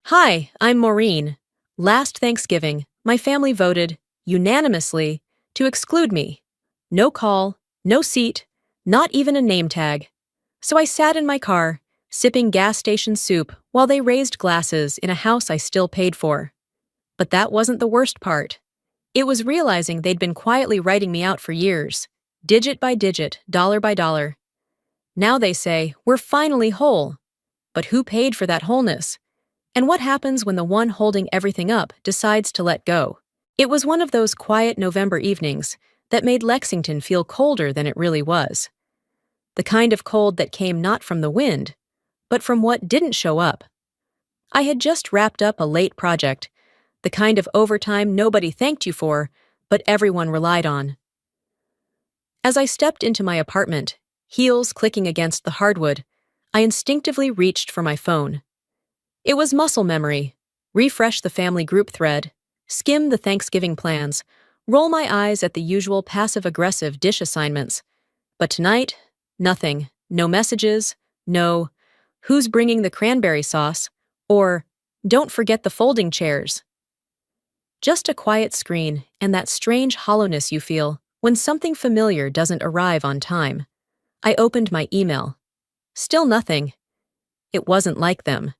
Hi, I'm Maureen. Last Thanksgiving, my family voted, unanimously, to exclude me. No call, no seat, not even a name tag. So I sat in my car, sipping gas station soup while they raised glasses in a house I still paid for. But that wasn't the worst part. It was realizing they'd been quietly writing me out for years, digit by digit, dollar by dollar. Now they say, we're finally whole. But who paid for that wholeness? And what happens when the one holding everything up decides to let go? It was one of those quiet November evenings that made Lexington feel colder than it really was. The kind of cold that came not from the wind, but from what didn't show up. I had just wrapped up a late project, the kind of overtime nobody thanked you for, but everyone relied on. As I stepped into my apartment, heels clicking against the hardwood, I instinctively reached for my phone. It was muscle memory. Refresh the family group thread, skim the Thanksgiving plans, roll my eyes at the usual passive-aggressive dish assignments. But tonight, nothing. No messages, no, who's bringing the cranberry sauce, or don't forget the folding chairs. Just a quiet screen and that strange hollowness you feel when something familiar doesn't arrive on time. I opened my email. Still nothing. It wasn't like them.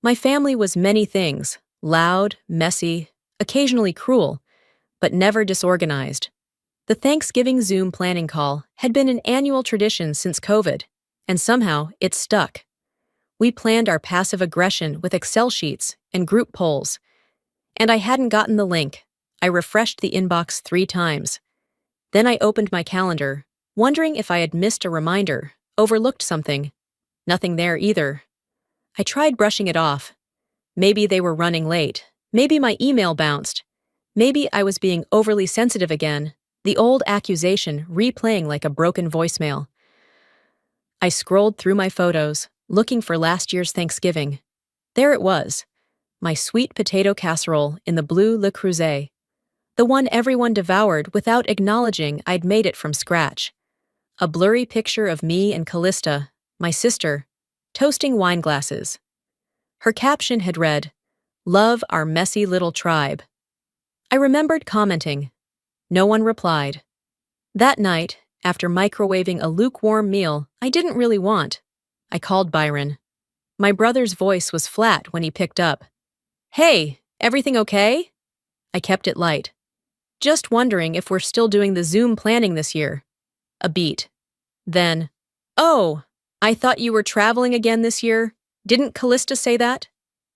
My family was many things, loud, messy, occasionally cruel, but never disorganized. The Thanksgiving Zoom planning call had been an annual tradition since COVID, and somehow it stuck. We planned our passive aggression with Excel sheets and group polls. And I hadn't gotten the link. I refreshed the inbox 3 times. Then I opened my calendar, wondering if I had missed a reminder, overlooked something. Nothing there either. I tried brushing it off. Maybe they were running late. Maybe my email bounced. Maybe I was being overly sensitive again, the old accusation replaying like a broken voicemail. I scrolled through my photos, looking for last year's Thanksgiving. There it was, my sweet potato casserole in the blue Le Creuset, the one everyone devoured without acknowledging I'd made it from scratch. A blurry picture of me and Callista, my sister, toasting wine glasses. Her caption had read, "Love our messy little tribe." I remembered commenting. No one replied. That night, after microwaving a lukewarm meal I didn't really want, I called Byron. My brother's voice was flat when he picked up. "Hey, everything okay?" I kept it light. "Just wondering if we're still doing the Zoom planning this year." A beat. Then, "Oh, I thought you were traveling again this year. Didn't Callista say that?"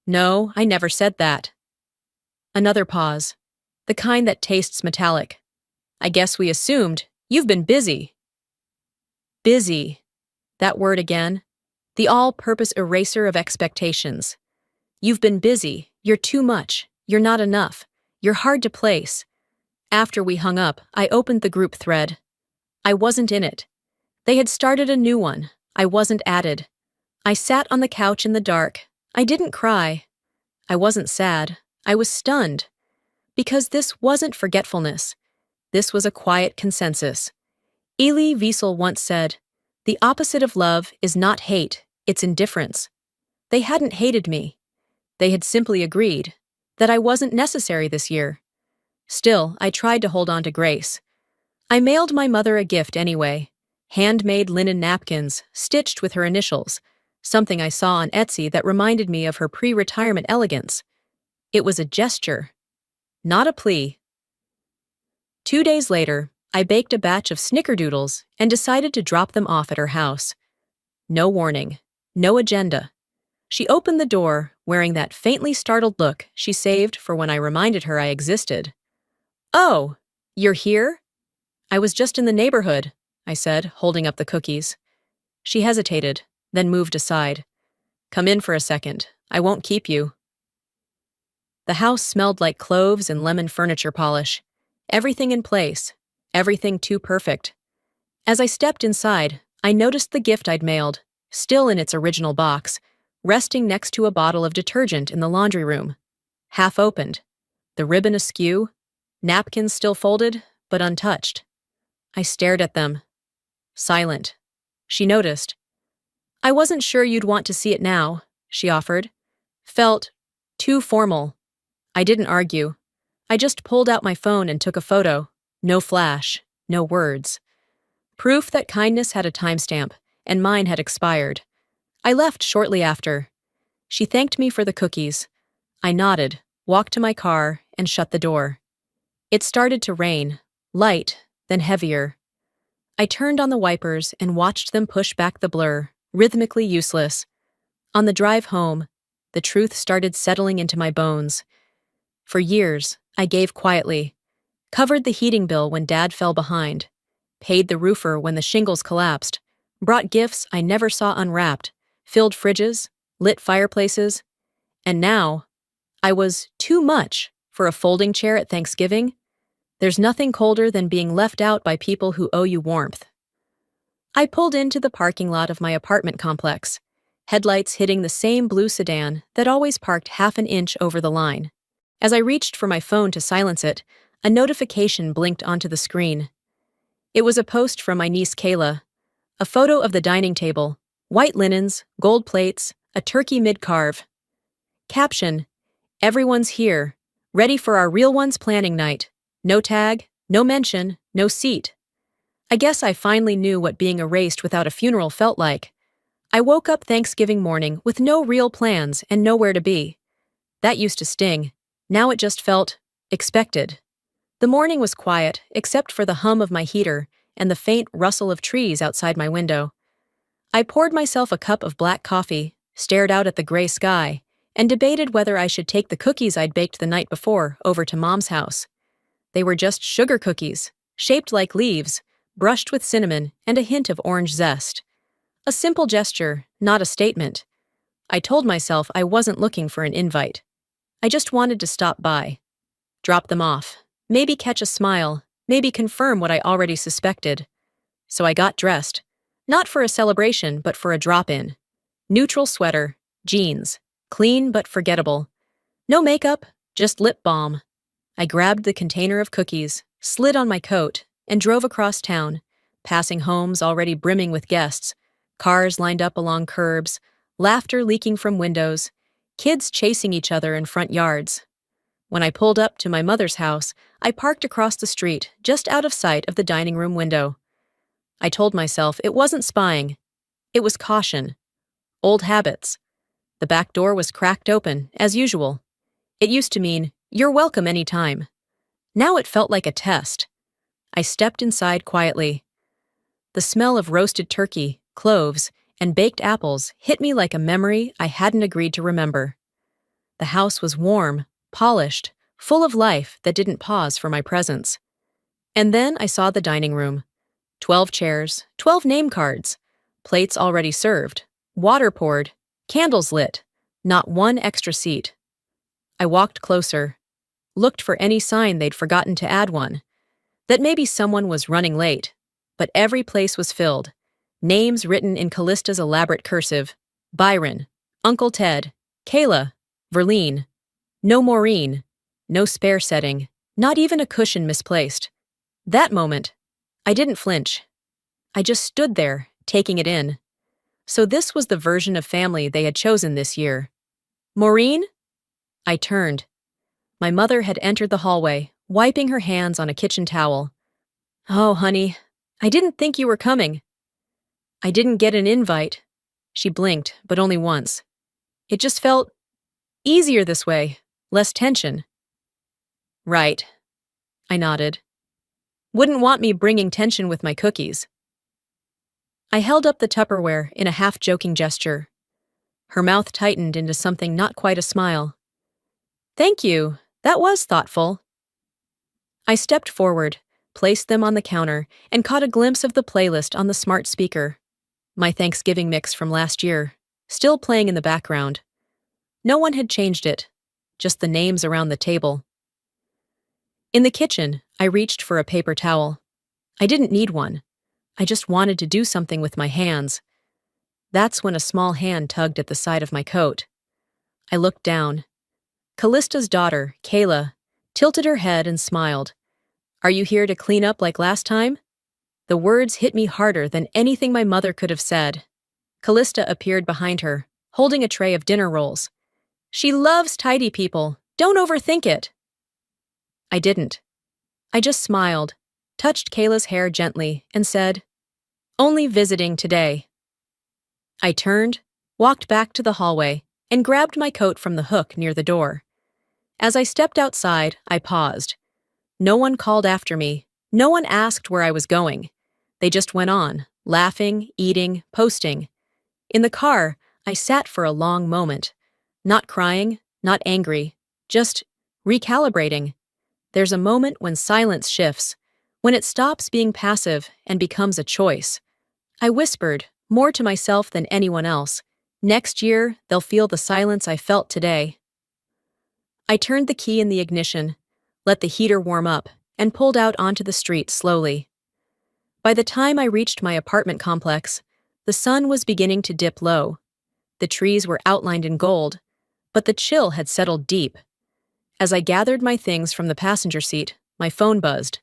"No, I never said that." Another pause. The kind that tastes metallic. "I guess we assumed you've been busy." Busy. That word again. The all-purpose eraser of expectations. You've been busy. You're too much. You're not enough. You're hard to place. After we hung up, I opened the group thread. I wasn't in it. They had started a new one. I wasn't added. I sat on the couch in the dark. I didn't cry. I wasn't sad. I was stunned. Because this wasn't forgetfulness. This was a quiet consensus. Elie Wiesel once said, "The opposite of love is not hate, it's indifference." They hadn't hated me. They had simply agreed that I wasn't necessary this year. Still, I tried to hold on to grace. I mailed my mother a gift anyway. Handmade linen napkins, stitched with her initials, something I saw on Etsy that reminded me of her pre-retirement elegance. It was a gesture, not a plea. 2 days later, I baked a batch of snickerdoodles and decided to drop them off at her house. No warning, no agenda. She opened the door, wearing that faintly startled look she saved for when I reminded her I existed. "Oh, you're here?" "I was just in the neighborhood," I said, holding up the cookies. She hesitated, then moved aside. "Come in for a second. I won't keep you." The house smelled like cloves and lemon furniture polish. Everything in place. Everything too perfect. As I stepped inside, I noticed the gift I'd mailed, still in its original box, resting next to a bottle of detergent in the laundry room. Half opened. The ribbon askew. Napkins still folded, but untouched. I stared at them. Silent. She noticed. "I wasn't sure you'd want to see it now," she offered. "Felt Too formal. I didn't argue. I just pulled out my phone and took a photo. No flash, no words. Proof that kindness had a timestamp, and mine had expired. I left shortly after. She thanked me for the cookies. I nodded, walked to my car, and shut the door. It started to rain, light, then heavier. I turned on the wipers and watched them push back the blur, rhythmically useless. On the drive home, the truth started settling into my bones. For years, I gave quietly, covered the heating bill when Dad fell behind, paid the roofer when the shingles collapsed, brought gifts I never saw unwrapped, filled fridges, lit fireplaces, and now, I was too much for a folding chair at Thanksgiving. There's nothing colder than being left out by people who owe you warmth. I pulled into the parking lot of my apartment complex, headlights hitting the same blue sedan that always parked half an inch over the line. As I reached for my phone to silence it, a notification blinked onto the screen. It was a post from my niece Kayla, a photo of the dining table, white linens, gold plates, a turkey mid-carve. Caption, "Everyone's here, ready for our real ones planning night. No tag, no mention, no seat." I guess I finally knew what being erased without a funeral felt like. I woke up Thanksgiving morning with no real plans and nowhere to be. That used to sting. Now it just felt expected. The morning was quiet, except for the hum of my heater and the faint rustle of trees outside my window. I poured myself a cup of black coffee, stared out at the gray sky, and debated whether I should take the cookies I'd baked the night before over to Mom's house. They were just sugar cookies, shaped like leaves, brushed with cinnamon and a hint of orange zest. A simple gesture, not a statement. I told myself I wasn't looking for an invite. I just wanted to stop by, drop them off, maybe catch a smile, maybe confirm what I already suspected. So I got dressed, not for a celebration but for a drop-in. Neutral sweater, jeans, clean but forgettable. No makeup, just lip balm. I grabbed the container of cookies, slid on my coat, and drove across town, passing homes already brimming with guests, cars lined up along curbs, laughter leaking from windows, kids chasing each other in front yards. When I pulled up to my mother's house, I parked across the street, just out of sight of the dining room window. I told myself it wasn't spying. It was caution. Old habits. The back door was cracked open, as usual. It used to mean, "You're welcome anytime." Now it felt like a test. I stepped inside quietly. The smell of roasted turkey, cloves, and baked apples hit me like a memory I hadn't agreed to remember. The house was warm, polished, full of life that didn't pause for my presence. And then I saw the dining room. 12 chairs, 12 name cards, plates already served, water poured, candles lit, not one extra seat. I walked closer, looked for any sign they'd forgotten to add one, that maybe someone was running late, but every place was filled. Names written in Callista's elaborate cursive: Byron, Uncle Ted, Kayla, Verlene. No Maureen, no spare setting, not even a cushion misplaced. That moment, I didn't flinch. I just stood there, taking it in. So this was the version of family they had chosen this year. Maureen? I turned. My mother had entered the hallway, wiping her hands on a kitchen towel. "Oh, honey, I didn't think you were coming." "I didn't get an invite." She blinked, but only once. "It just felt easier this way, less tension." "Right." I nodded. "Wouldn't want me bringing tension with my cookies." I held up the Tupperware in a half-joking gesture. Her mouth tightened into something not quite a smile. "Thank you, that was thoughtful." I stepped forward, placed them on the counter, and caught a glimpse of the playlist on the smart speaker. My Thanksgiving mix from last year, still playing in the background. No one had changed it, just the names around the table. In the kitchen, I reached for a paper towel. I didn't need one. I just wanted to do something with my hands. That's when a small hand tugged at the side of my coat. I looked down. Callista's daughter, Kayla, tilted her head and smiled. "Are you here to clean up like last time?" The words hit me harder than anything my mother could have said. Callista appeared behind her, holding a tray of dinner rolls. She loves tidy people. Don't overthink it. I didn't. I just smiled, touched Kayla's hair gently, and said, "Only visiting today." I turned, walked back to the hallway, and grabbed my coat from the hook near the door. As I stepped outside, I paused. No one called after me. No one asked where I was going. They just went on, laughing, eating, posting. In the car, I sat for a long moment. Not crying, not angry, just recalibrating. There's a moment when silence shifts, when it stops being passive and becomes a choice. I whispered, more to myself than anyone else, "Next year, they'll feel the silence I felt today." I turned the key in the ignition, let the heater warm up, and pulled out onto the street slowly. By the time I reached my apartment complex, the sun was beginning to dip low. The trees were outlined in gold, but the chill had settled deep. As I gathered my things from the passenger seat, my phone buzzed.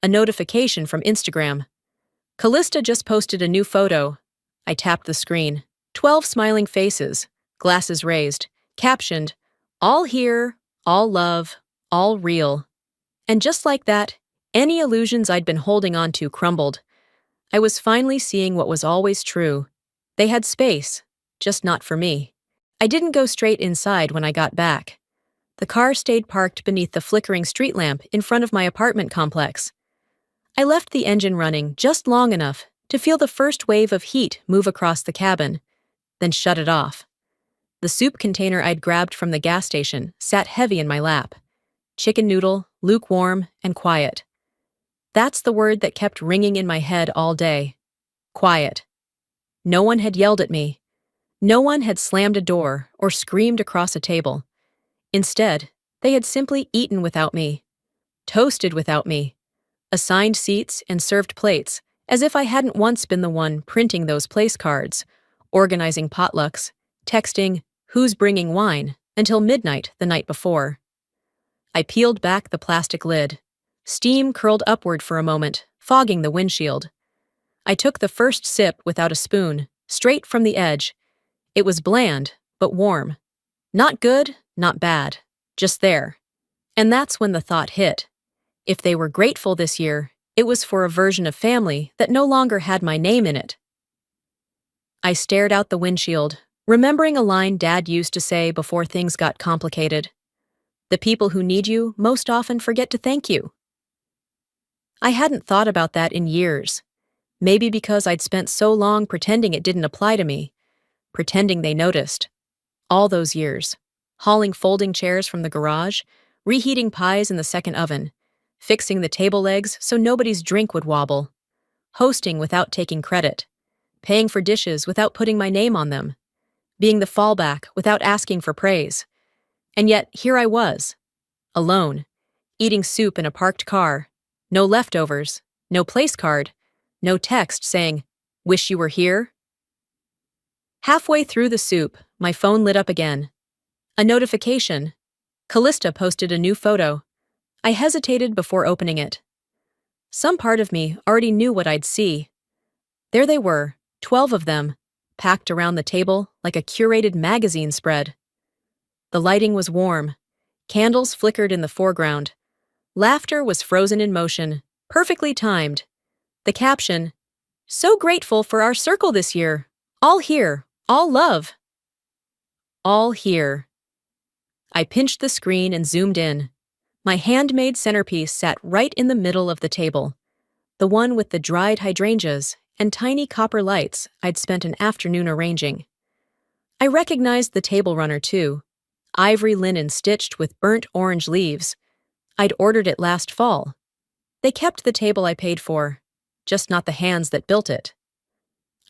A notification from Instagram. Callista just posted a new photo. I tapped the screen. 12 smiling faces, glasses raised, captioned, "All here, all love, all real." And just like that, any illusions I'd been holding on to crumbled. I was finally seeing what was always true. They had space, just not for me. I didn't go straight inside when I got back. The car stayed parked beneath the flickering street lamp in front of my apartment complex. I left the engine running just long enough to feel the first wave of heat move across the cabin, then shut it off. The soup container I'd grabbed from the gas station sat heavy in my lap. Chicken noodle, lukewarm, and quiet. That's the word that kept ringing in my head all day. Quiet. No one had yelled at me. No one had slammed a door or screamed across a table. Instead, they had simply eaten without me, toasted without me, assigned seats and served plates, as if I hadn't once been the one printing those place cards, organizing potlucks, texting, "Who's bringing wine?" until midnight the night before. I peeled back the plastic lid. Steam curled upward for a moment, fogging the windshield. I took the first sip without a spoon, straight from the edge. It was bland, but warm. Not good, not bad. Just there. And that's when the thought hit. If they were grateful this year, it was for a version of family that no longer had my name in it. I stared out the windshield, remembering a line Dad used to say before things got complicated. "The people who need you most often forget to thank you." I hadn't thought about that in years. Maybe because I'd spent so long pretending it didn't apply to me, pretending they noticed. All those years. Hauling folding chairs from the garage, reheating pies in the second oven, fixing the table legs so nobody's drink would wobble, hosting without taking credit, paying for dishes without putting my name on them, being the fallback without asking for praise. And yet, here I was, alone, eating soup in a parked car, no leftovers, no place card, no text saying, "Wish you were here?" Halfway through the soup, my phone lit up again. A notification. Callista posted a new photo. I hesitated before opening it. Some part of me already knew what I'd see. There they were, 12 of them, packed around the table like a curated magazine spread. The lighting was warm. Candles flickered in the foreground. Laughter was frozen in motion, perfectly timed. The caption, "So grateful for our circle this year. All here, all love." All here. I pinched the screen and zoomed in. My handmade centerpiece sat right in the middle of the table, the one with the dried hydrangeas and tiny copper lights I'd spent an afternoon arranging. I recognized the table runner too, ivory linen stitched with burnt orange leaves. I'd ordered it last fall. They kept the table I paid for, just not the hands that built it.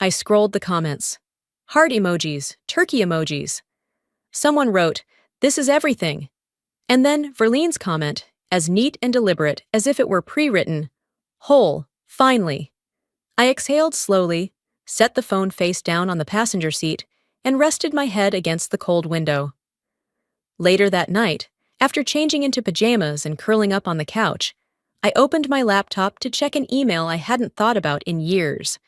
I scrolled the comments. Heart emojis, turkey emojis. Someone wrote, "This is everything." And then Verlene's comment, as neat and deliberate as if it were pre-written, "Whole, finally." I exhaled slowly, set the phone face down on the passenger seat, and rested my head against the cold window. Later that night, after changing into pajamas and curling up on the couch, I opened my laptop to check an email I hadn't thought about in years.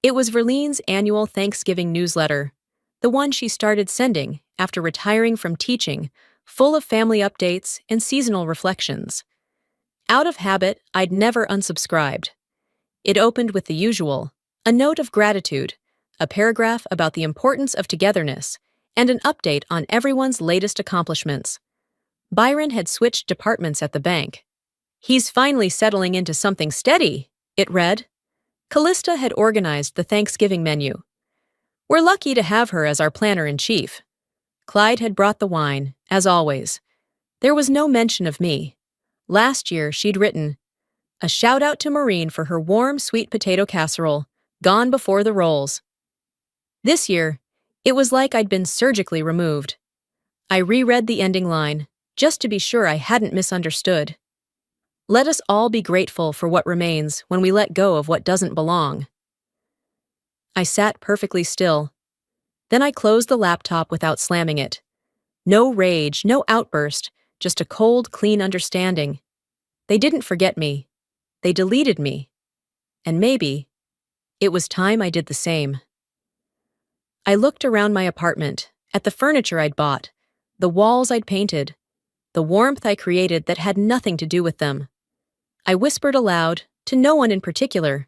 It was Verlene's annual Thanksgiving newsletter, the one she started sending after retiring from teaching, full of family updates and seasonal reflections. Out of habit, I'd never unsubscribed. It opened with the usual, a note of gratitude, a paragraph about the importance of togetherness, and an update on everyone's latest accomplishments. Byron had switched departments at the bank. "He's finally settling into something steady," it read. Callista had organized the Thanksgiving menu. "We're lucky to have her as our planner-in-chief." Clyde had brought the wine, as always. There was no mention of me. Last year, she'd written, "A shout-out to Maureen for her warm sweet potato casserole, gone before the rolls." This year, it was like I'd been surgically removed. I reread the ending line, just to be sure I hadn't misunderstood. "Let us all be grateful for what remains when we let go of what doesn't belong." I sat perfectly still. Then I closed the laptop without slamming it. No rage, no outburst, just a cold, clean understanding. They didn't forget me. They deleted me. And maybe it was time I did the same. I looked around my apartment, at the furniture I'd bought, the walls I'd painted, the warmth I created that had nothing to do with them. I whispered aloud, to no one in particular,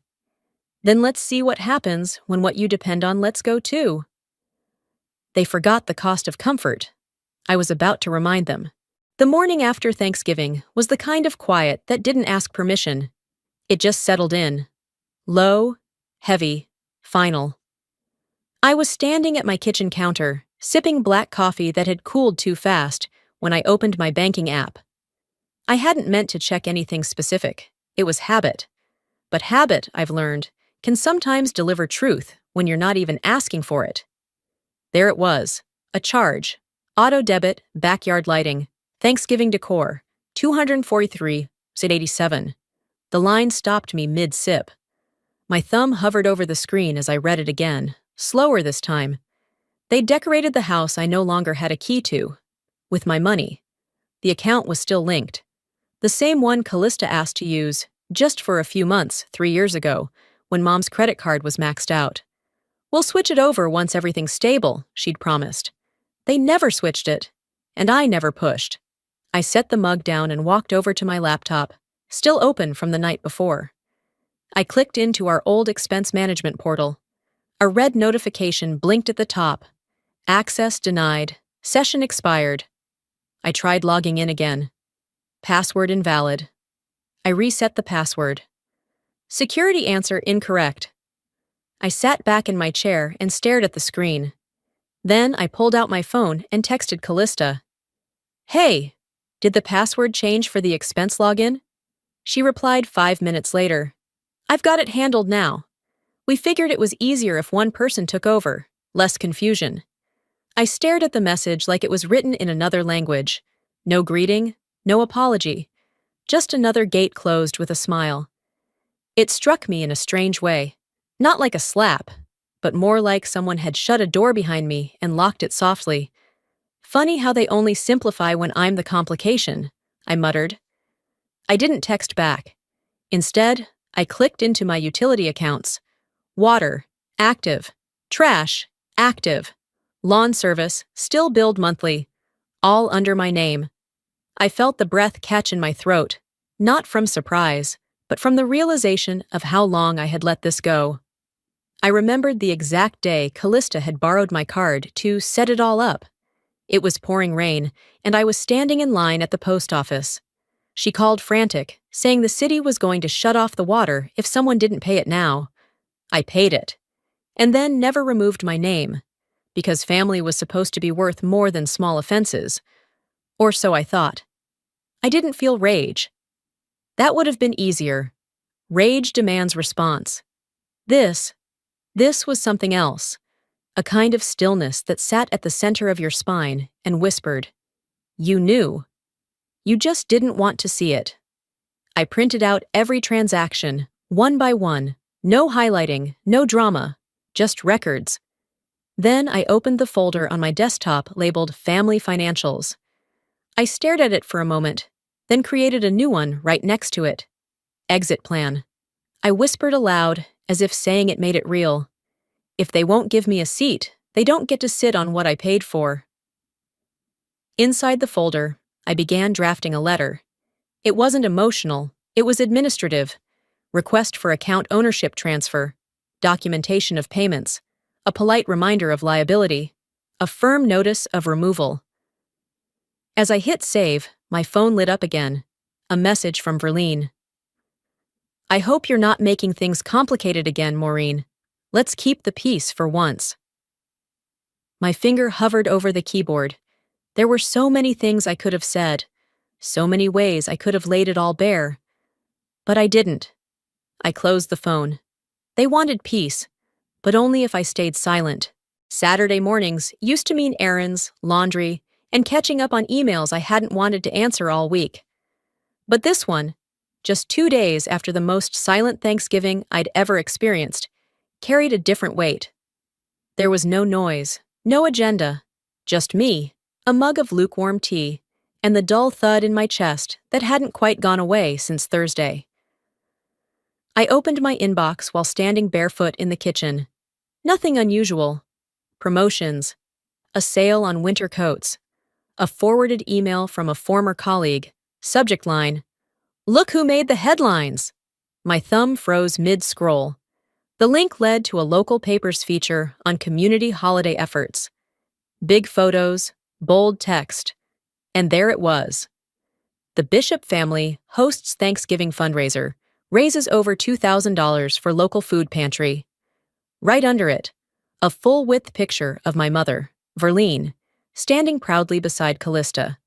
"Then let's see what happens when what you depend on lets go too." They forgot the cost of comfort. I was about to remind them. The morning after Thanksgiving was the kind of quiet that didn't ask permission. It just settled in. Low, heavy, final. I was standing at my kitchen counter, sipping black coffee that had cooled too fast, when I opened my banking app. I hadn't meant to check anything specific. It was habit. But habit, I've learned, can sometimes deliver truth when you're not even asking for it. There it was, a charge. Auto debit, backyard lighting, Thanksgiving decor, 243.87. The line stopped me mid-sip. My thumb hovered over the screen as I read it again, slower this time. They decorated the house I no longer had a key to. With my money. The account was still linked. The same one Callista asked to use, just for a few months, 3 years ago, when Mom's credit card was maxed out. "We'll switch it over once everything's stable," she'd promised. They never switched it, and I never pushed. I set the mug down and walked over to my laptop, still open from the night before. I clicked into our old expense management portal. A red notification blinked at the top. "Access denied. Session expired." I tried logging in again. "Password invalid." I reset the password. "Security answer incorrect." I sat back in my chair and stared at the screen. Then I pulled out my phone and texted Callista. "Hey, did the password change for the expense login?" She replied 5 minutes later. "I've got it handled now. We figured it was easier if one person took over, less confusion." I stared at the message like it was written in another language. No greeting, no apology. Just another gate closed with a smile. It struck me in a strange way. Not like a slap, but more like someone had shut a door behind me and locked it softly. "Funny how they only simplify when I'm the complication," I muttered. I didn't text back. Instead, I clicked into my utility accounts. Water, active. Trash, active. Lawn service, still billed monthly. All under my name. I felt the breath catch in my throat, not from surprise, but from the realization of how long I had let this go. I remembered the exact day Callista had borrowed my card to set it all up. It was pouring rain, and I was standing in line at the post office. She called frantic, saying the city was going to shut off the water if someone didn't pay it now. I paid it, and then never removed my name, because family was supposed to be worth more than small offenses. Or so I thought. I didn't feel rage. That would have been easier. Rage demands response. This was something else. A kind of stillness that sat at the center of your spine and whispered, "You knew. You just didn't want to see it." I printed out every transaction, one by one, no highlighting, no drama, just records. Then I opened the folder on my desktop labeled Family Financials. I stared at it for a moment, then created a new one right next to it. Exit plan. I whispered aloud, as if saying it made it real. If they won't give me a seat, they don't get to sit on what I paid for. Inside the folder, I began drafting a letter. It wasn't emotional, it was administrative. Request for account ownership transfer, documentation of payments, a polite reminder of liability, a firm notice of removal. As I hit save, my phone lit up again. A message from Verlene. I hope you're not making things complicated again, Maureen. Let's keep the peace for once. My finger hovered over the keyboard. There were so many things I could have said, so many ways I could have laid it all bare. But I didn't. I closed the phone. They wanted peace, but only if I stayed silent. Saturday mornings used to mean errands, laundry, and catching up on emails I hadn't wanted to answer all week. But this one, just 2 days after the most silent Thanksgiving I'd ever experienced, carried a different weight. There was no noise, no agenda, just me, a mug of lukewarm tea, and the dull thud in my chest that hadn't quite gone away since Thursday. I opened my inbox while standing barefoot in the kitchen. Nothing unusual. Promotions, a sale on winter coats, a forwarded email from a former colleague, subject line, "Look who made the headlines!" My thumb froze mid-scroll. The link led to a local paper's feature on community holiday efforts. Big photos, bold text, and there it was. The Bishop family hosts Thanksgiving fundraiser, raises over $2,000 for local food pantry. Right under it, a full-width picture of my mother, Verlene, standing proudly beside Callista.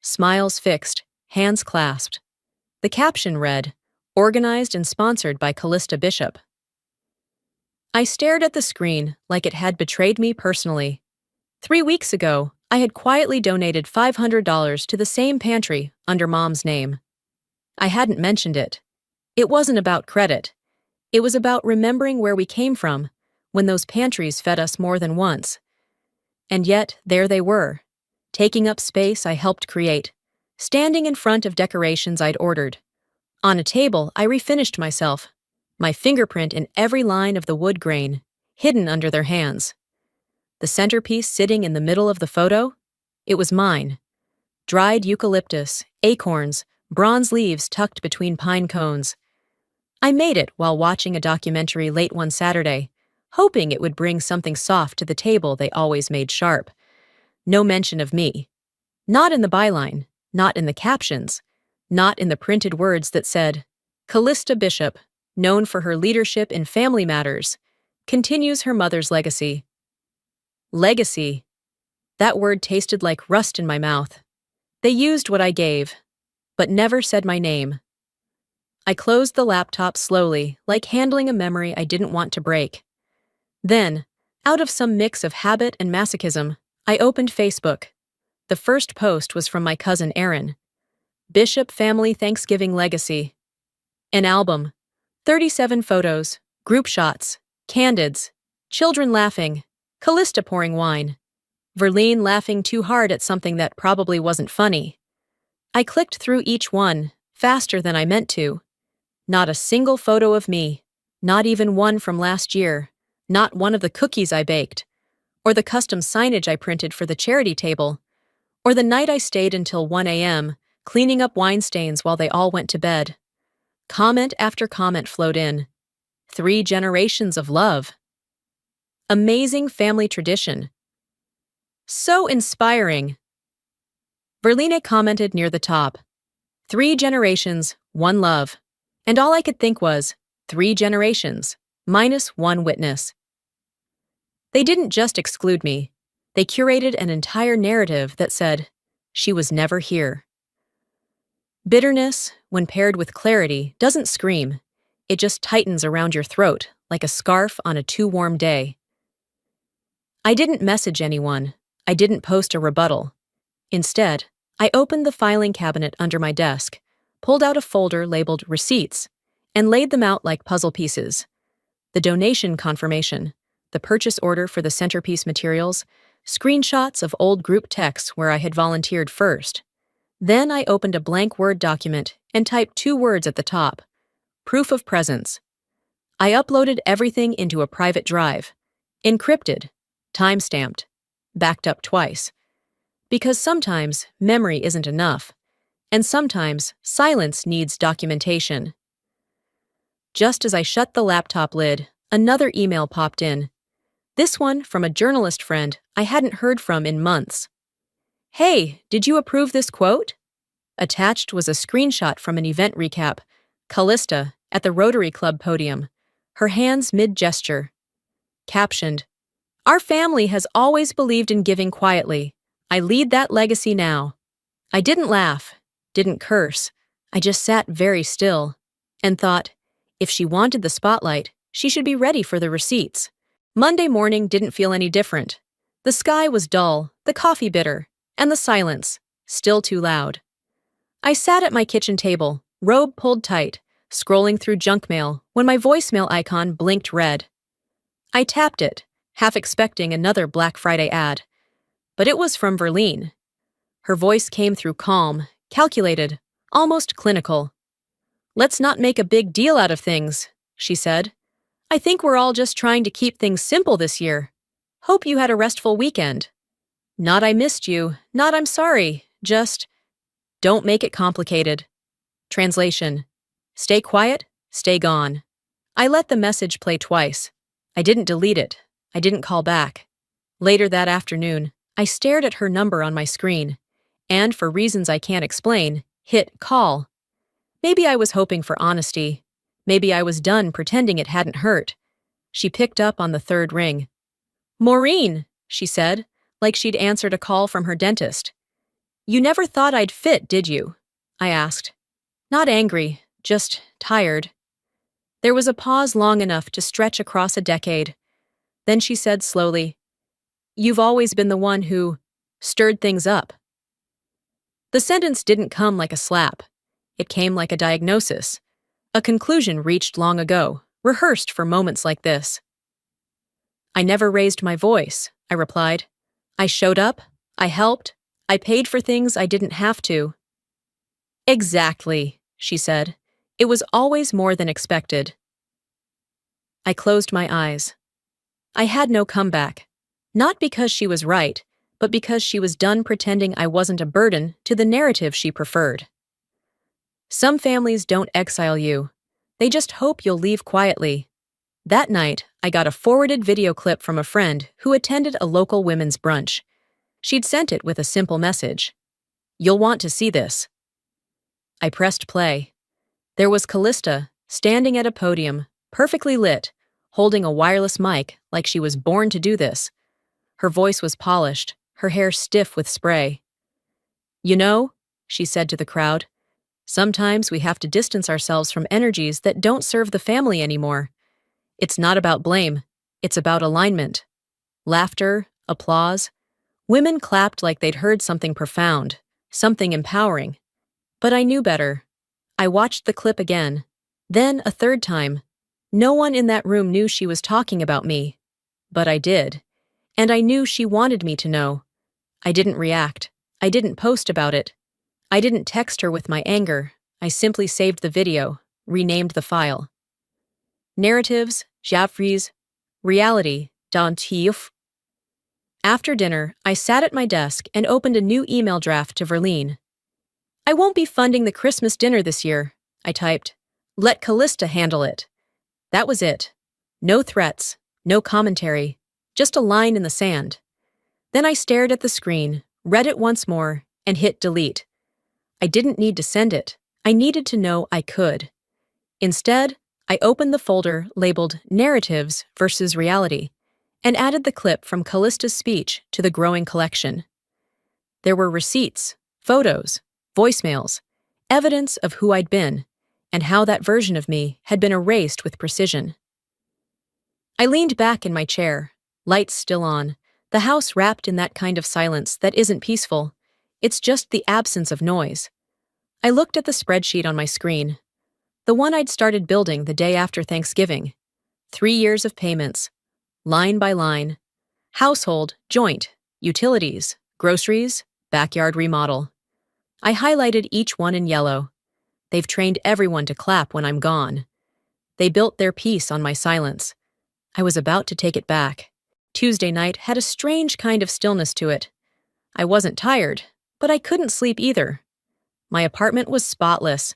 Smiles fixed, hands clasped. The caption read, "Organized and sponsored by Callista Bishop." I stared at the screen like it had betrayed me personally. 3 weeks ago, I had quietly donated $500 to the same pantry under Mom's name. I hadn't mentioned it. It wasn't about credit. It was about remembering where we came from when those pantries fed us more than once. And yet, there they were, taking up space I helped create, standing in front of decorations I'd ordered. On a table, I refinished myself, my fingerprint in every line of the wood grain, hidden under their hands. The centerpiece sitting in the middle of the photo? It was mine. Dried eucalyptus, acorns, bronze leaves tucked between pine cones. I made it while watching a documentary late one Saturday, hoping it would bring something soft to the table they always made sharp. No mention of me. Not in the byline, not in the captions, not in the printed words that said, "Callista Bishop, known for her leadership in family matters, continues her mother's legacy." Legacy. That word tasted like rust in my mouth. They used what I gave, but never said my name. I closed the laptop slowly, like handling a memory I didn't want to break. Then, out of some mix of habit and masochism, I opened Facebook. The first post was from my cousin Aaron. Bishop Family Thanksgiving Legacy. An album. 37 photos, group shots, candids, children laughing, Callista pouring wine, Verlene laughing too hard at something that probably wasn't funny. I clicked through each one, faster than I meant to. Not a single photo of me, not even one from last year, not one of the cookies I baked, or the custom signage I printed for the charity table, or the night I stayed until 1 a.m., cleaning up wine stains while they all went to bed. Comment after comment flowed in. 3 generations of love. Amazing family tradition. So inspiring. Verlene commented near the top. 3 generations, 1 love. And all I could think was, 3 generations, minus 1 witness. They didn't just exclude me. They curated an entire narrative that said, she was never here. Bitterness, when paired with clarity, doesn't scream. It just tightens around your throat like a scarf on a too warm day. I didn't message anyone. I didn't post a rebuttal. Instead, I opened the filing cabinet under my desk, pulled out a folder labeled Receipts, and laid them out like puzzle pieces. The donation confirmation, the purchase order for the centerpiece materials, screenshots of old group texts where I had volunteered first. Then I opened a blank Word document and typed 2 words at the top. Proof of presence. I uploaded everything into a private drive. Encrypted. Time-stamped. Backed up twice. Because sometimes memory isn't enough, and sometimes silence needs documentation. Just as I shut the laptop lid, another email popped in. This one from a journalist friend I hadn't heard from in months. "Hey, did you approve this quote?" Attached was a screenshot from an event recap. Callista, at the Rotary Club podium, her hands mid-gesture. Captioned, "Our family has always believed in giving quietly. I lead that legacy now." I didn't laugh, didn't curse. I just sat very still and thought, if she wanted the spotlight, she should be ready for the receipts. Monday morning didn't feel any different. The sky was dull, the coffee bitter, and the silence, still too loud. I sat at my kitchen table, robe pulled tight, scrolling through junk mail when my voicemail icon blinked red. I tapped it, half expecting another Black Friday ad. But it was from Verlene. Her voice came through calm, calculated, almost clinical. "Let's not make a big deal out of things," she said. "I think we're all just trying to keep things simple this year. Hope you had a restful weekend. Not I missed you, not I'm sorry, just don't make it complicated." Translation: stay quiet, stay gone. I let the message play twice. I didn't delete it. I didn't call back. Later that afternoon, I stared at her number on my screen, and for reasons I can't explain, hit call. Maybe I was hoping for honesty. Maybe I was done pretending it hadn't hurt. She picked up on the third ring. "Maureen," she said, like she'd answered a call from her dentist. "You never thought I'd fit, did you?" I asked. Not angry, just tired. There was a pause long enough to stretch across a decade. Then she said slowly, "You've always been the one who stirred things up." The sentence didn't come like a slap. It came like a diagnosis, a conclusion reached long ago, rehearsed for moments like this. "I never raised my voice," I replied. "I showed up, I helped, I paid for things I didn't have to." "Exactly," she said. "It was always more than expected." I closed my eyes. I had no comeback. Not because she was right, but because she was done pretending I wasn't a burden to the narrative she preferred. Some families don't exile you. They just hope you'll leave quietly. That night, I got a forwarded video clip from a friend who attended a local women's brunch. She'd sent it with a simple message. "You'll want to see this." I pressed play. There was Callista, standing at a podium, perfectly lit, holding a wireless mic like she was born to do this. Her voice was polished, her hair stiff with spray. "You know," she said to the crowd, "sometimes we have to distance ourselves from energies that don't serve the family anymore. It's not about blame, it's about alignment." Laughter, applause. Women clapped like they'd heard something profound, something empowering. But I knew better. I watched the clip again, then a third time. No one in that room knew she was talking about me. But I did. And I knew she wanted me to know. I didn't react. I didn't post about it. I didn't text her with my anger. I simply saved the video, renamed the file. Narratives, Jaffries, Reality, Dantief. After dinner, I sat at my desk and opened a new email draft to Verlene. "I won't be funding the Christmas dinner this year," I typed. "Let Callista handle it." That was it. No threats, no commentary, just a line in the sand. Then I stared at the screen, read it once more, and hit delete. I didn't need to send it. I needed to know I could. Instead, I opened the folder labeled Narratives versus Reality and added the clip from Callista's speech to the growing collection. There were receipts, photos, voicemails, evidence of who I'd been, and how that version of me had been erased with precision. I leaned back in my chair, lights still on, the house wrapped in that kind of silence that isn't peaceful. It's just the absence of noise. I looked at the spreadsheet on my screen, the one I'd started building the day after Thanksgiving. 3 years of payments, line by line. Household, joint, utilities, groceries, backyard remodel. I highlighted each one in yellow. They've trained everyone to clap when I'm gone. They built their peace on my silence. I was about to take it back. Tuesday night had a strange kind of stillness to it. I wasn't tired, but I couldn't sleep either. My apartment was spotless,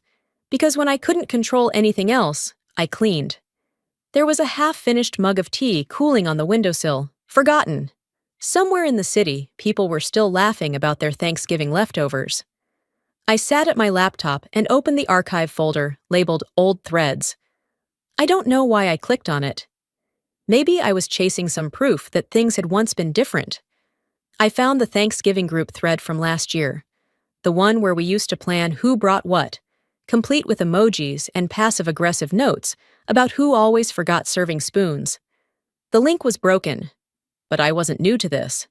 because when I couldn't control anything else, I cleaned. There was a half-finished mug of tea cooling on the windowsill, forgotten. Somewhere in the city, people were still laughing about their Thanksgiving leftovers. I sat at my laptop and opened the archive folder labeled Old Threads. I don't know why I clicked on it. Maybe I was chasing some proof that things had once been different. I found the Thanksgiving group thread from last year, the one where we used to plan who brought what, complete with emojis and passive-aggressive notes about who always forgot serving spoons. The link was broken, but I wasn't new to this.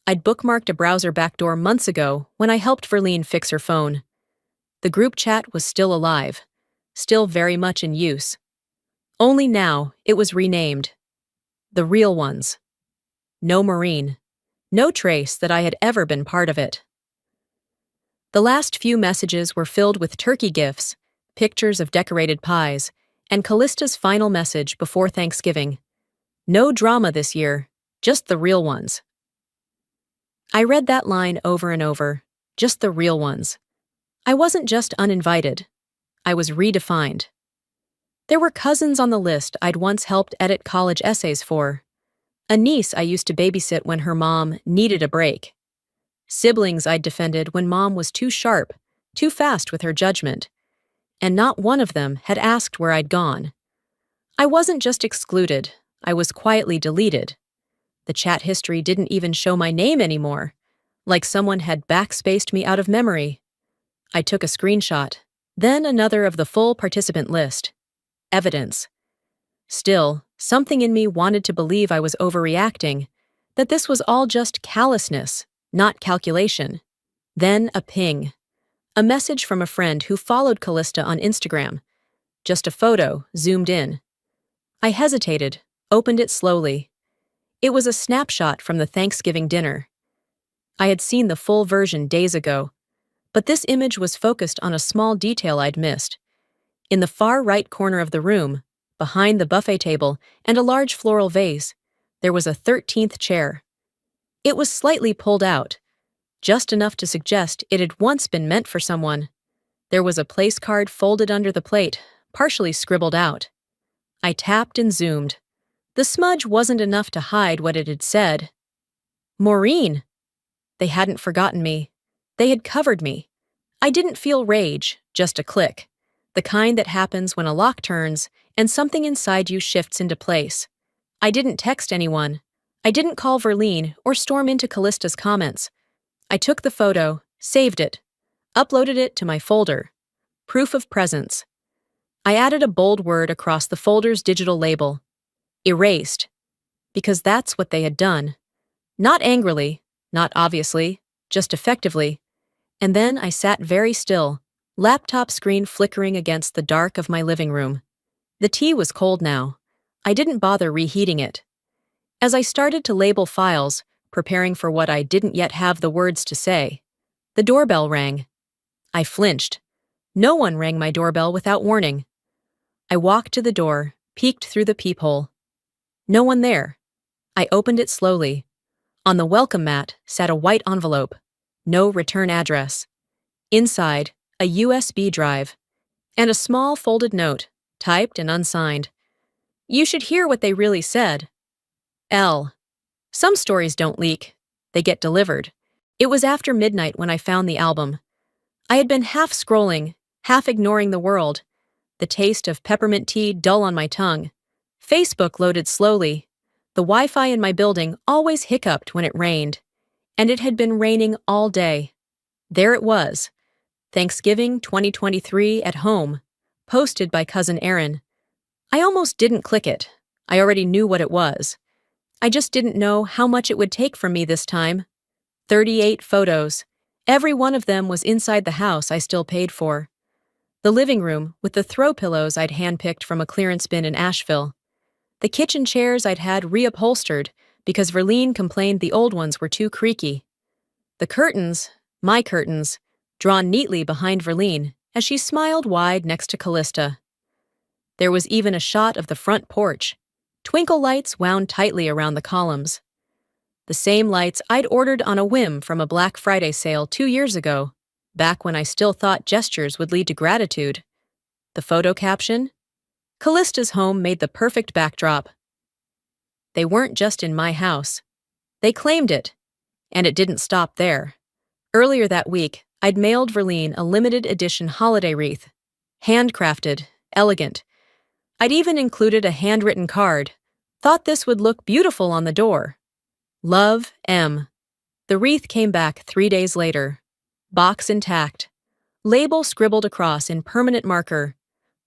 I'd bookmarked a browser backdoor months ago when I helped Verlene fix her phone. The group chat was still alive, still very much in use. Only now it was renamed. The Real Ones. No Maureen. No trace that I had ever been part of it. The last few messages were filled with turkey gifts, pictures of decorated pies, and Callista's final message before Thanksgiving. No drama this year, just the real ones. I read that line over and over, just the real ones. I wasn't just uninvited. I was redefined. There were cousins on the list I'd once helped edit college essays for. A niece I used to babysit when her mom needed a break. Siblings I'd defended when mom was too sharp, too fast with her judgment. And not one of them had asked where I'd gone. I wasn't just excluded, I was quietly deleted. The chat history didn't even show my name anymore, like someone had backspaced me out of memory. I took a screenshot, then another of the full participant list. Evidence. Still, something in me wanted to believe I was overreacting, that this was all just callousness, not calculation. Then a ping. A message from a friend who followed Callista on Instagram. Just a photo, zoomed in. I hesitated, opened it slowly. It was a snapshot from the Thanksgiving dinner. I had seen the full version days ago, but this image was focused on a small detail I'd missed. In the far right corner of the room, behind the buffet table and a large floral vase, there was a 13th chair. It was slightly pulled out, just enough to suggest it had once been meant for someone. There was a place card folded under the plate, partially scribbled out. I tapped and zoomed. The smudge wasn't enough to hide what it had said. Maureen! They hadn't forgotten me. They had covered me. I didn't feel rage, just a click. The kind that happens when a lock turns and something inside you shifts into place. I didn't text anyone. I didn't call Verlene or storm into Callista's comments. I took the photo, saved it, uploaded it to my folder. Proof of presence. I added a bold word across the folder's digital label. Erased. Because that's what they had done. Not angrily, not obviously, just effectively. And then I sat very still, laptop screen flickering against the dark of my living room. The tea was cold now. I didn't bother reheating it. As I started to label files, preparing for what I didn't yet have the words to say, the doorbell rang. I flinched. No one rang my doorbell without warning. I walked to the door, peeked through the peephole. No one there. I opened it slowly. On the welcome mat sat a white envelope. No return address. Inside, a USB drive. And a small folded note, typed and unsigned. You should hear what they really said. L. Some stories don't leak. They get delivered. It was after midnight when I found the album. I had been half scrolling, half ignoring the world. The taste of peppermint tea dull on my tongue. Facebook loaded slowly. The Wi-Fi in my building always hiccuped when it rained. And it had been raining all day. There it was. Thanksgiving 2023 at home. Posted by Cousin Erin. I almost didn't click it. I already knew what it was. I just didn't know how much it would take from me this time. 38 photos. Every one of them was inside the house I still paid for. The living room with the throw pillows I'd handpicked from a clearance bin in Asheville. The kitchen chairs I'd had reupholstered because Verlene complained the old ones were too creaky. The curtains, my curtains, drawn neatly behind Verlene as she smiled wide next to Callista. There was even a shot of the front porch. Twinkle lights wound tightly around the columns. The same lights I'd ordered on a whim from a Black Friday sale 2 years ago, back when I still thought gestures would lead to gratitude. The photo caption? Callista's home made the perfect backdrop. They weren't just in my house. They claimed it. And it didn't stop there. Earlier that week, I'd mailed Verlene a limited edition holiday wreath. Handcrafted, elegant. I'd even included a handwritten card. Thought this would look beautiful on the door. Love, M. The wreath came back 3 days later. Box intact. Label scribbled across in permanent marker.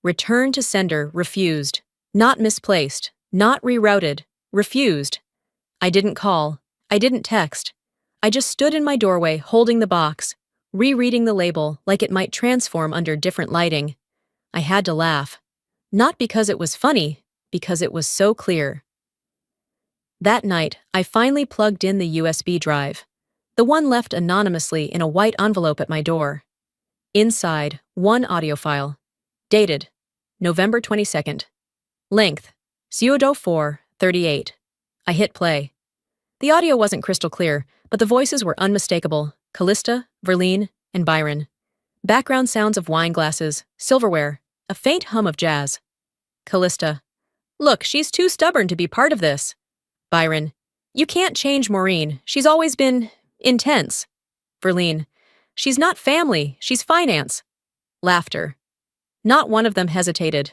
Return to sender refused. Not misplaced. Not rerouted. Refused. I didn't call. I didn't text. I just stood in my doorway holding the box, rereading the label like it might transform under different lighting. I had to laugh. Not because it was funny, because it was so clear. That night, I finally plugged in the USB drive, the one left anonymously in a white envelope at my door. Inside, one audio file. Dated, November 22nd. Length, 0:4:38. I hit play. The audio wasn't crystal clear, but the voices were unmistakable. Callista, Verlene, and Byron. Background sounds of wine glasses, silverware, a faint hum of jazz. Callista. Look, she's too stubborn to be part of this. Byron. You can't change Maureen. She's always been intense. Verlene. She's not family. She's finance. Laughter. Not one of them hesitated.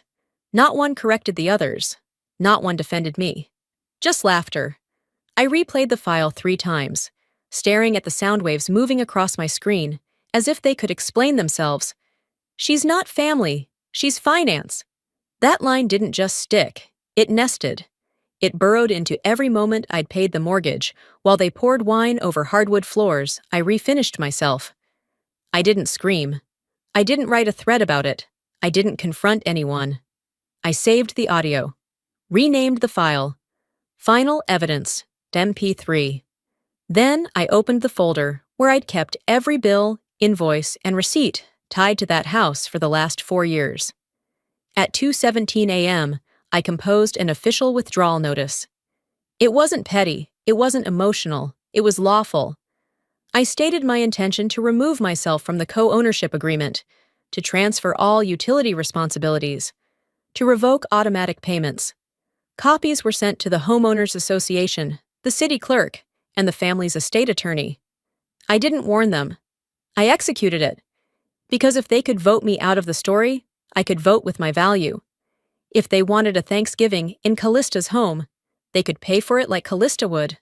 Not one corrected the others. Not one defended me. Just laughter. I replayed the file 3 times, staring at the sound waves moving across my screen, as if they could explain themselves. She's not family. She's finance. That line didn't just stick. It nested. It burrowed into every moment I'd paid the mortgage. While they poured wine over hardwood floors, I refinished myself. I didn't scream. I didn't write a thread about it. I didn't confront anyone. I saved the audio. Renamed the file. Final Evidence, MP3. Then I opened the folder where I'd kept every bill, invoice, and receipt tied to that house for the last 4 years. At 2:17 a.m., I composed an official withdrawal notice. It wasn't petty, it wasn't emotional, it was lawful. I stated my intention to remove myself from the co-ownership agreement, to transfer all utility responsibilities, to revoke automatic payments. Copies were sent to the Homeowners Association, the city clerk, and the family's estate attorney. I didn't warn them. I executed it. Because if they could vote me out of the story, I could vote with my value. If they wanted a Thanksgiving in Callista's home, they could pay for it like Callista would.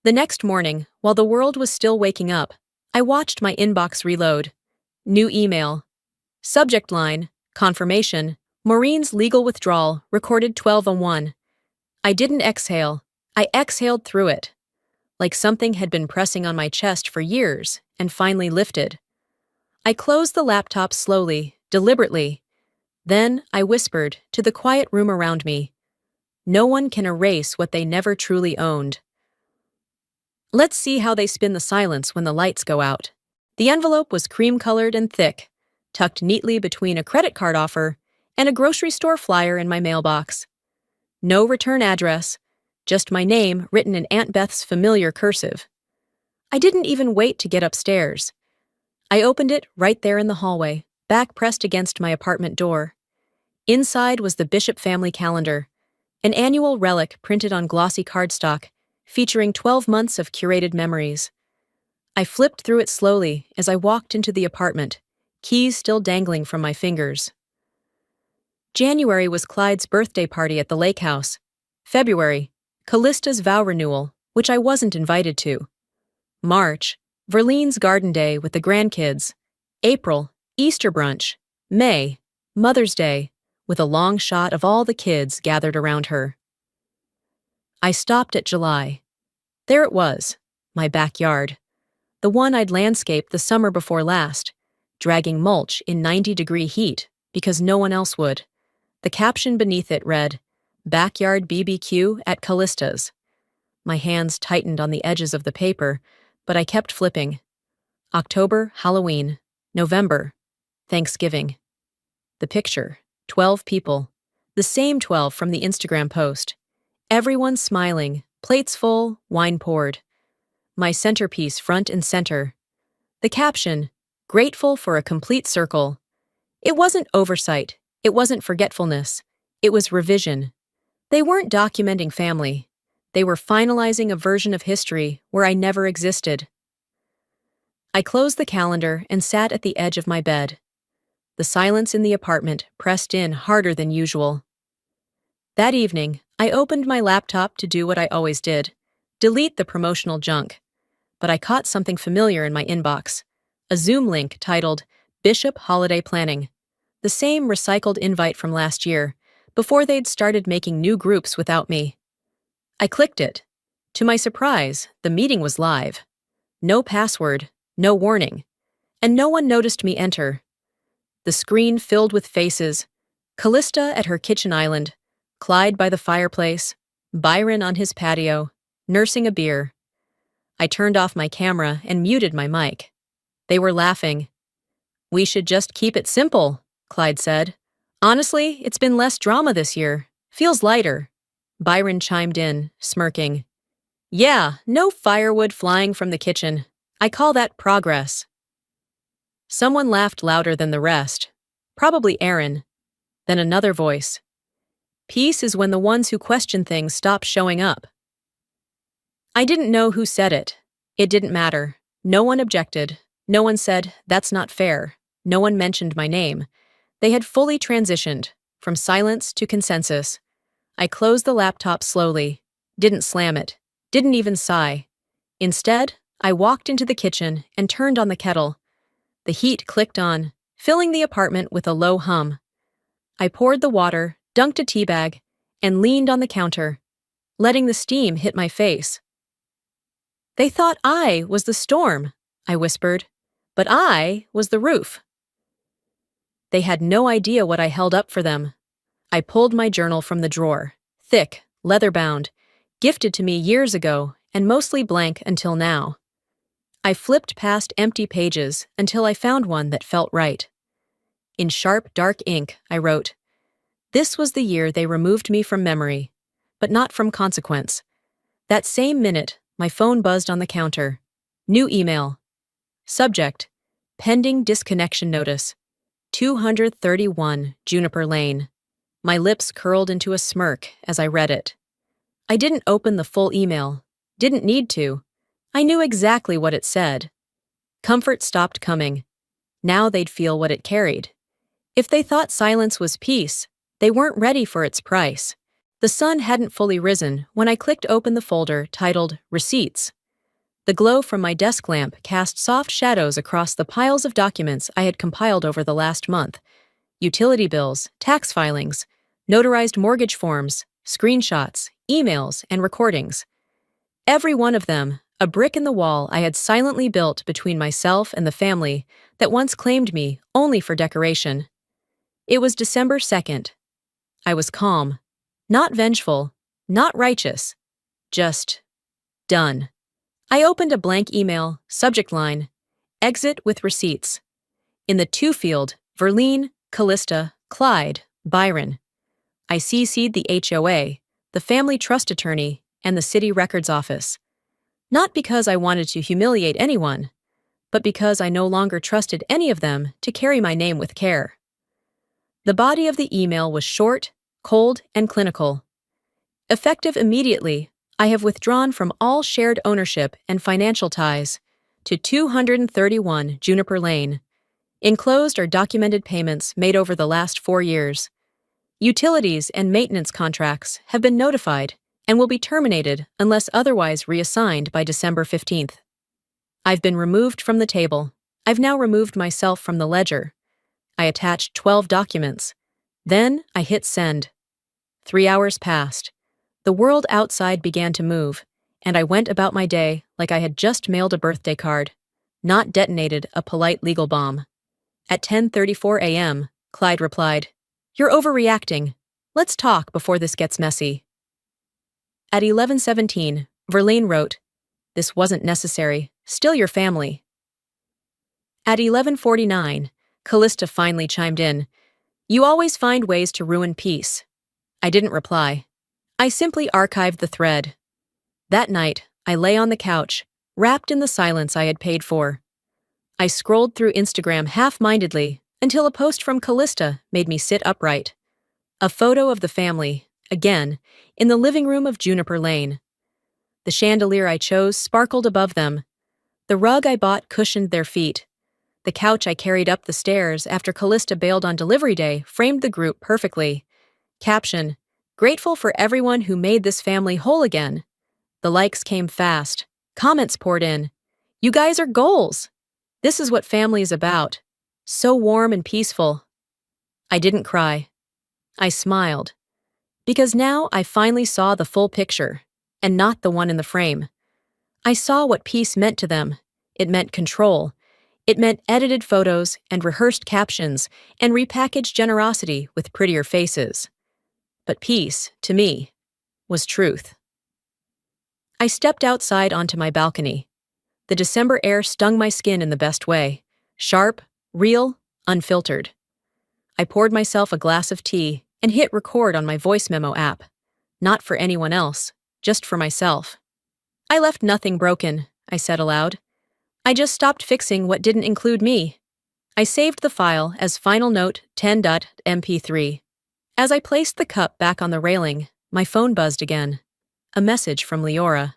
The next morning, while the world was still waking up, I watched my inbox reload. New email. Subject line, confirmation, Maureen's legal withdrawal, recorded 12:01. I didn't exhale. I exhaled through it. Like something had been pressing on my chest for years and finally lifted. I closed the laptop slowly, deliberately. Then I whispered to the quiet room around me. No one can erase what they never truly owned. Let's see how they spin the silence when the lights go out. The envelope was cream-colored and thick, tucked neatly between a credit card offer and a grocery store flyer in my mailbox. No return address, just my name written in Aunt Beth's familiar cursive. I didn't even wait to get upstairs. I opened it right there in the hallway, back pressed against my apartment door. Inside was the Bishop family calendar, an annual relic printed on glossy cardstock, featuring 12 months of curated memories. I flipped through it slowly as I walked into the apartment, keys still dangling from my fingers. January was Clyde's birthday party at the lake house. February, Callista's vow renewal, which I wasn't invited to. March, Verlene's garden day with the grandkids. April, Easter brunch. May, Mother's Day, with a long shot of all the kids gathered around her. I stopped at July. There it was, my backyard. The one I'd landscaped the summer before last, dragging mulch in 90-degree heat because no one else would. The caption beneath it read, Backyard BBQ at Callista's. My hands tightened on the edges of the paper, but I kept flipping. October, Halloween. November, Thanksgiving. The picture, 12 people. The same 12 from the Instagram post. Everyone smiling, Plates full, wine poured. My centerpiece front and center. The caption, grateful for a complete circle. It wasn't oversight. It wasn't forgetfulness. It was revision. They weren't documenting family. They were finalizing a version of history where I never existed. I closed the calendar and sat at the edge of my bed. The silence in the apartment pressed in harder than usual. That evening, I opened my laptop to do what I always did, delete the promotional junk. But I caught something familiar in my inbox, a Zoom link titled Bishop Holiday Planning, the same recycled invite from last year, before they'd started making new groups without me. I clicked it. To my surprise, the meeting was live. No password, no warning, and no one noticed me enter. The screen filled with faces, Callista at her kitchen island, Clyde by the fireplace, Byron on his patio, nursing a beer. I turned off my camera and muted my mic. They were laughing. "We should just keep it simple," Clyde said. "Honestly, it's been less drama this year. Feels lighter." Byron chimed in, smirking. "Yeah, no firewood flying from the kitchen. I call that progress." Someone laughed louder than the rest. Probably Aaron. Then another voice. "Peace is when the ones who question things stop showing up." I didn't know who said it. It didn't matter. No one objected. No one said, "That's not fair." No one mentioned my name. They had fully transitioned, from silence to consensus. I closed the laptop slowly, didn't slam it, didn't even sigh. Instead, I walked into the kitchen and turned on the kettle. The heat clicked on, filling the apartment with a low hum. I poured the water, dunked a tea bag, and leaned on the counter, letting the steam hit my face. "They thought I was the storm," I whispered, "but I was the roof." They had no idea what I held up for them. I pulled my journal from the drawer, thick, leather-bound, gifted to me years ago and mostly blank until now. I flipped past empty pages until I found one that felt right. In sharp, dark ink, I wrote, "This was the year they removed me from memory, but not from consequence." That same minute, my phone buzzed on the counter. New email. Subject, pending disconnection notice. 231 Juniper Lane. My lips curled into a smirk as I read it. I didn't open the full email. Didn't need to. I knew exactly what it said. Comfort stopped coming. Now they'd feel what it carried. If they thought silence was peace, they weren't ready for its price. The sun hadn't fully risen when I clicked open the folder titled Receipts. The glow from my desk lamp cast soft shadows across the piles of documents I had compiled over the last month. Utility bills, tax filings, notarized mortgage forms, screenshots, emails, and recordings. Every one of them, a brick in the wall I had silently built between myself and the family that once claimed me only for decoration. It was December 2nd. I was calm. Not vengeful, not righteous, just done. I opened a blank email, subject line, exit with receipts. In the to field, Verlene, Callista, Clyde, Byron. I CC'd the HOA, the family trust attorney, and the city records office. Not because I wanted to humiliate anyone, but because I no longer trusted any of them to carry my name with care. The body of the email was short, cold, and clinical. Effective immediately, I have withdrawn from all shared ownership and financial ties to 231 Juniper Lane. Enclosed are documented payments made over the last 4 years. Utilities and maintenance contracts have been notified and will be terminated unless otherwise reassigned by December 15th. I've been removed from the table. I've now removed myself from the ledger. I attached 12 documents. Then I hit send. 3 hours passed. The world outside began to move, and I went about my day like I had just mailed a birthday card, not detonated a polite legal bomb. At 10:34 a.m., Clyde replied, "You're overreacting. Let's talk before this gets messy." At 11:17, Verlaine wrote, "This wasn't necessary. Still your family." At 11:49, Callista finally chimed in, "You always find ways to ruin peace." I didn't reply. I simply archived the thread. That night, I lay on the couch, wrapped in the silence I had paid for. I scrolled through Instagram half-mindedly until a post from Callista made me sit upright. A photo of the family, again, in the living room of Juniper Lane. The chandelier I chose sparkled above them. The rug I bought cushioned their feet. The couch I carried up the stairs after Callista bailed on delivery day framed the group perfectly. Caption: grateful for everyone who made this family whole again. The likes came fast. Comments poured in. You guys are goals. This is what family is about. So warm and peaceful. I didn't cry. I smiled. Because now I finally saw the full picture, and not the one in the frame. I saw what peace meant to them. It meant control. It meant edited photos and rehearsed captions and repackaged generosity with prettier faces. But peace, to me, was truth. I stepped outside onto my balcony. The December air stung my skin in the best way. Sharp, real, unfiltered. I poured myself a glass of tea and hit record on my voice memo app. Not for anyone else, just for myself. I left nothing broken, I said aloud. I just stopped fixing what didn't include me. I saved the file as final note 10.mp3. As I placed the cup back on the railing, my phone buzzed again. A message from Leora.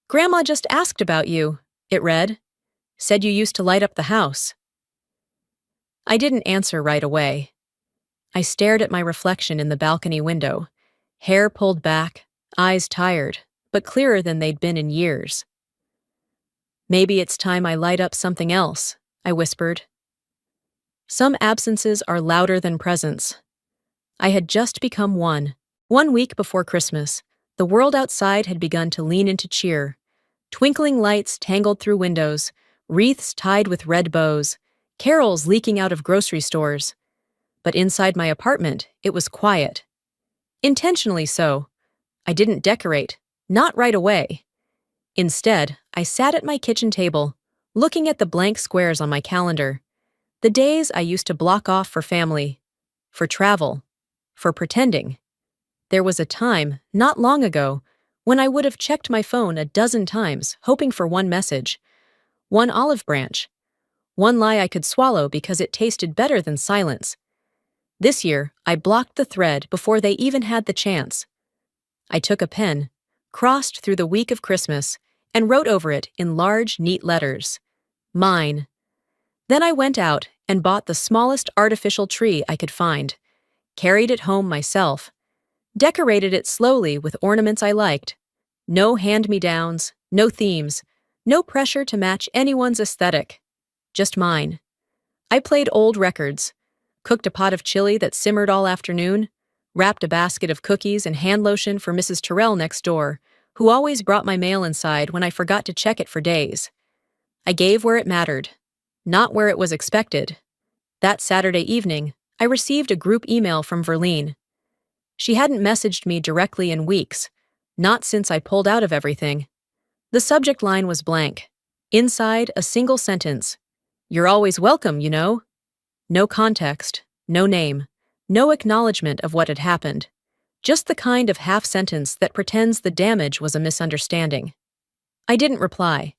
Grandma just asked about you, it read. Said you used to light up the house. I didn't answer right away. I stared at my reflection in the balcony window, hair pulled back, eyes tired, but clearer than they'd been in years. Maybe it's time I light up something else, I whispered. Some absences are louder than presents. I had just become one. 1 week before Christmas, the world outside had begun to lean into cheer. Twinkling lights tangled through windows, wreaths tied with red bows, carols leaking out of grocery stores. But inside my apartment, it was quiet. Intentionally so. I didn't decorate, not right away. Instead, I sat at my kitchen table, looking at the blank squares on my calendar. The days I used to block off for family, for travel, for pretending. There was a time, not long ago, when I would have checked my phone a dozen times, hoping for one message, one olive branch, one lie I could swallow because it tasted better than silence. This year, I blocked the thread before they even had the chance. I took a pen, crossed through the week of Christmas, and wrote over it in large, neat letters. Mine. Then I went out and bought the smallest artificial tree I could find, carried it home myself, decorated it slowly with ornaments I liked. No hand-me-downs, no themes, no pressure to match anyone's aesthetic. Just mine. I played old records, cooked a pot of chili that simmered all afternoon, wrapped a basket of cookies and hand lotion for Mrs. Terrell next door, who always brought my mail inside when I forgot to check it for days. I gave where it mattered, not where it was expected. That Saturday evening, I received a group email from Verlene. She hadn't messaged me directly in weeks, not since I pulled out of everything. The subject line was blank. Inside, a single sentence. You're always welcome, you know. No context, no name, no acknowledgement of what had happened. Just the kind of half-sentence that pretends the damage was a misunderstanding. I didn't reply.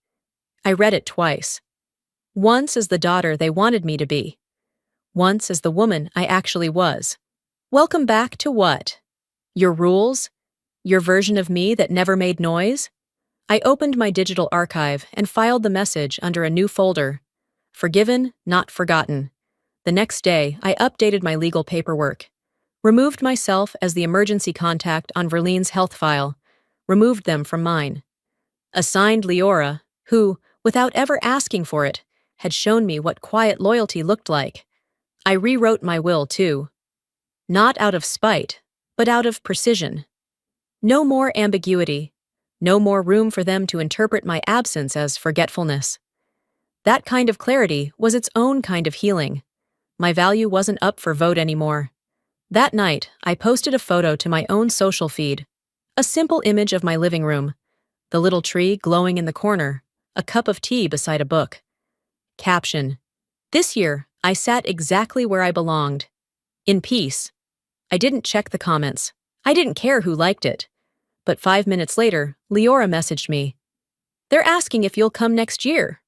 I read it twice. Once as the daughter they wanted me to be. Once as the woman I actually was. Welcome back to what? Your rules? Your version of me that never made noise? I opened my digital archive and filed the message under a new folder. Forgiven, not forgotten. The next day, I updated my legal paperwork. Removed myself as the emergency contact on Verlene's health file. Removed them from mine. Assigned Leora, who, without ever asking for it, had shown me what quiet loyalty looked like. I rewrote my will, too. Not out of spite, but out of precision. No more ambiguity. No more room for them to interpret my absence as forgetfulness. That kind of clarity was its own kind of healing. My value wasn't up for vote anymore. That night, I posted a photo to my own social feed. A simple image of my living room. The little tree glowing in the corner. A cup of tea beside a book. Caption: This year, I sat exactly where I belonged. In peace. I didn't check the comments. I didn't care who liked it. But 5 minutes later, Leora messaged me. They're asking if you'll come next year.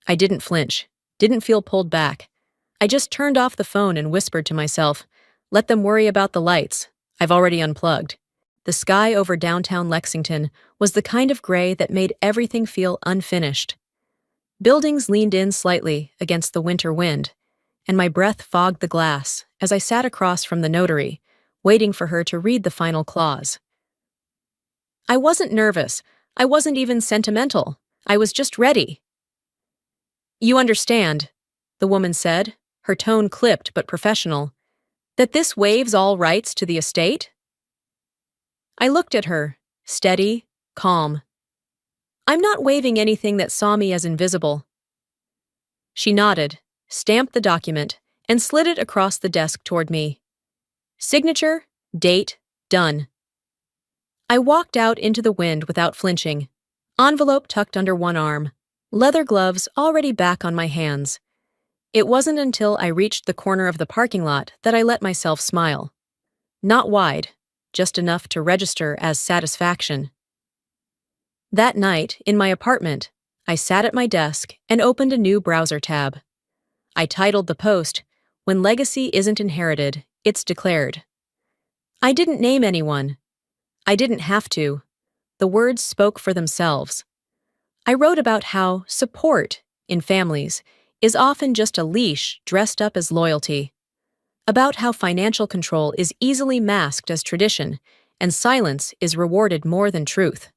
I didn't flinch, didn't feel pulled back. I just turned off the phone and whispered to myself, let them worry about the lights. I've already unplugged. The sky over downtown Lexington was the kind of gray that made everything feel unfinished. Buildings leaned in slightly against the winter wind, and my breath fogged the glass as I sat across from the notary, waiting for her to read the final clause. I wasn't nervous. I wasn't even sentimental. I was just ready. You understand, the woman said, her tone clipped but professional, that this waives all rights to the estate? I looked at her, steady, calm. I'm not waiving anything that saw me as invisible. She nodded, stamped the document, and slid it across the desk toward me. Signature, date, done. I walked out into the wind without flinching, envelope tucked under one arm, leather gloves already back on my hands. It wasn't until I reached the corner of the parking lot that I let myself smile. Not wide, just enough to register as satisfaction. That night, in my apartment, I sat at my desk and opened a new browser tab. I titled the post, When Legacy Isn't Inherited, It's Declared. I didn't name anyone. I didn't have to. The words spoke for themselves. I wrote about how support, in families, is often just a leash dressed up as loyalty. About how financial control is easily masked as tradition, and silence is rewarded more than truth.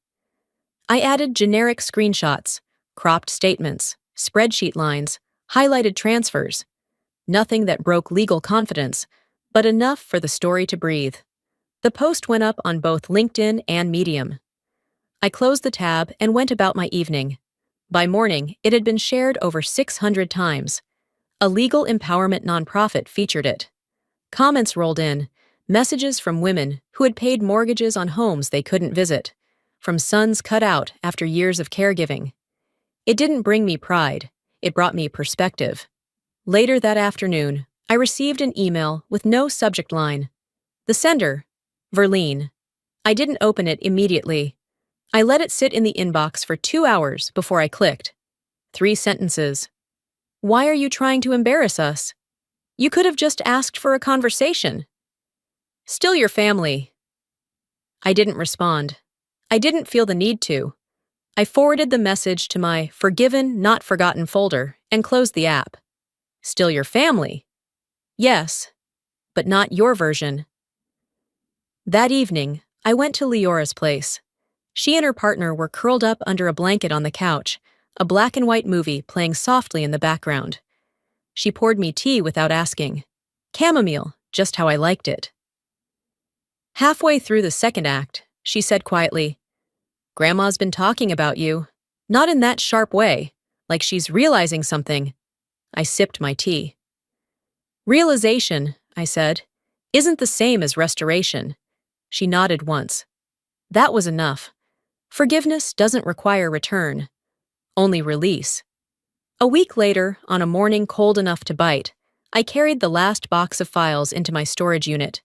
I added generic screenshots, cropped statements, spreadsheet lines, highlighted transfers. Nothing that broke legal confidence, but enough for the story to breathe. The post went up on both LinkedIn and Medium. I closed the tab and went about my evening. By morning, it had been shared over 600 times. A legal empowerment nonprofit featured it. Comments rolled in, messages from women who had paid mortgages on homes they couldn't visit, from sons cut out after years of caregiving. It didn't bring me pride, it brought me perspective. Later that afternoon, I received an email with no subject line. The sender, Verlene. I didn't open it immediately. I let it sit in the inbox for 2 hours before I clicked. 3 sentences. Why are you trying to embarrass us? You could have just asked for a conversation. Still your family. I didn't respond. I didn't feel the need to. I forwarded the message to my Forgiven, Not Forgotten folder and closed the app. Still your family? Yes, but not your version. That evening, I went to Leora's place. She and her partner were curled up under a blanket on the couch, a black and white movie playing softly in the background. She poured me tea without asking. Chamomile, just how I liked it. Halfway through the second act, she said quietly, Grandma's been talking about you. Not in that sharp way, like she's realizing something. I sipped my tea. Realization, I said, isn't the same as restoration. She nodded once. That was enough. Forgiveness doesn't require return, only release. A week later, on a morning cold enough to bite, I carried the last box of files into my storage unit.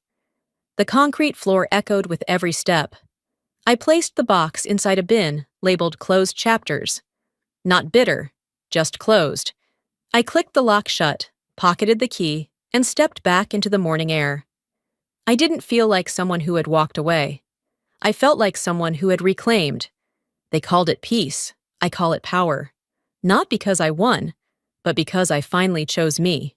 The concrete floor echoed with every step. I placed the box inside a bin labeled Closed Chapters. Not bitter, just closed. I clicked the lock shut, pocketed the key, and stepped back into the morning air. I didn't feel like someone who had walked away. I felt like someone who had reclaimed. They called it peace. I call it power. Not because I won, but because I finally chose me.